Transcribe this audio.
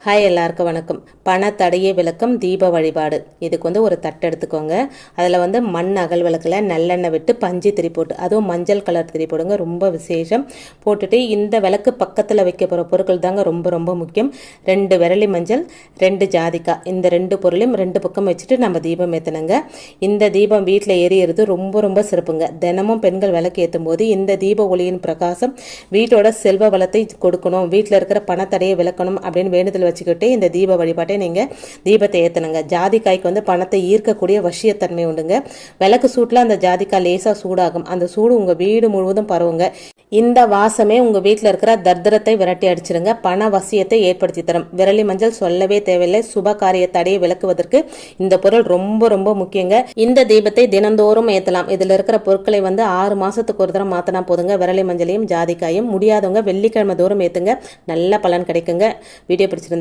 Hi எல்லாருக்கும் வணக்கம். பணத்தடையை விளக்கம் தீப வழிபாடு. இதுக்கு ஒரு தட்டு எடுத்துக்கோங்க. அதில் மண் அகல் விளக்கில் நல்லெண்ணெய் விட்டு பஞ்சு திரி போட்டு, அதுவும் மஞ்சள் கலர் திரி போடுங்க, ரொம்ப விசேஷம். போட்டுட்டு இந்த விளக்கு பக்கத்தில் வைக்க போகிற பொருட்கள் தாங்க ரொம்ப ரொம்ப முக்கியம். 2 விரலி மஞ்சள், 2 ஜாதிக்காய், இந்த 2 பொருளையும் 2 பக்கம் வச்சுட்டு நம்ம தீபம் ஏற்றணுங்க. இந்த தீபம் வீட்டில் எரியறது ரொம்ப ரொம்ப சிறப்புங்க. தினமும் பெண்கள் விளக்கு ஏற்றும் போது இந்த தீப ஒளியின் பிரகாசம் வீட்டோட செல்வ வளத்தை கொடுக்கணும், வீட்டில் இருக்கிற பணத்தடையை விளக்கணும் அப்படின்னு வேண்டுதல் வச்சுக்கிட்டு இந்த தீப வழிபாட்டை நீங்க தீபத்தை ஏத்தணுங்க. ஜாதிக்காய்க்கு பணத்தை ஈர்க்கக்கூடிய வசியத்தன்மை உண்டுங்க. விளக்கு சூட்டில் அந்த ஜாதிக்காய் லேசா சூடாகும். அந்த சூடு உங்க வீடு முழுவதும் பரவுங்க. இந்த வாசமே உங்க வீட்டில் இருக்கிற தர்தரத்தை விரட்டி அடிச்சிருங்க. பண வசியத்தை ஏற்படுத்தி தரும். விரலி மஞ்சள் சொல்லவே தேவையில்லை. சுப காரிய தடையை விளக்குவதற்கு இந்த பொருள் ரொம்ப ரொம்ப முக்கியங்க. இந்த தீபத்தை தினந்தோறும் ஏற்றலாம். இதுல இருக்கிற பொருட்களை 6 மாசத்துக்கு ஒரு தரம் மாத்தினா போதுங்க. விரலி மஞ்சளையும் ஜாதிக்காயும் முடியாதவங்க வெள்ளிக்கிழமை தோறும் ஏத்துங்க. நல்ல பலன் கிடைக்குங்க. வீடியோ பிடிச்சிருந்தா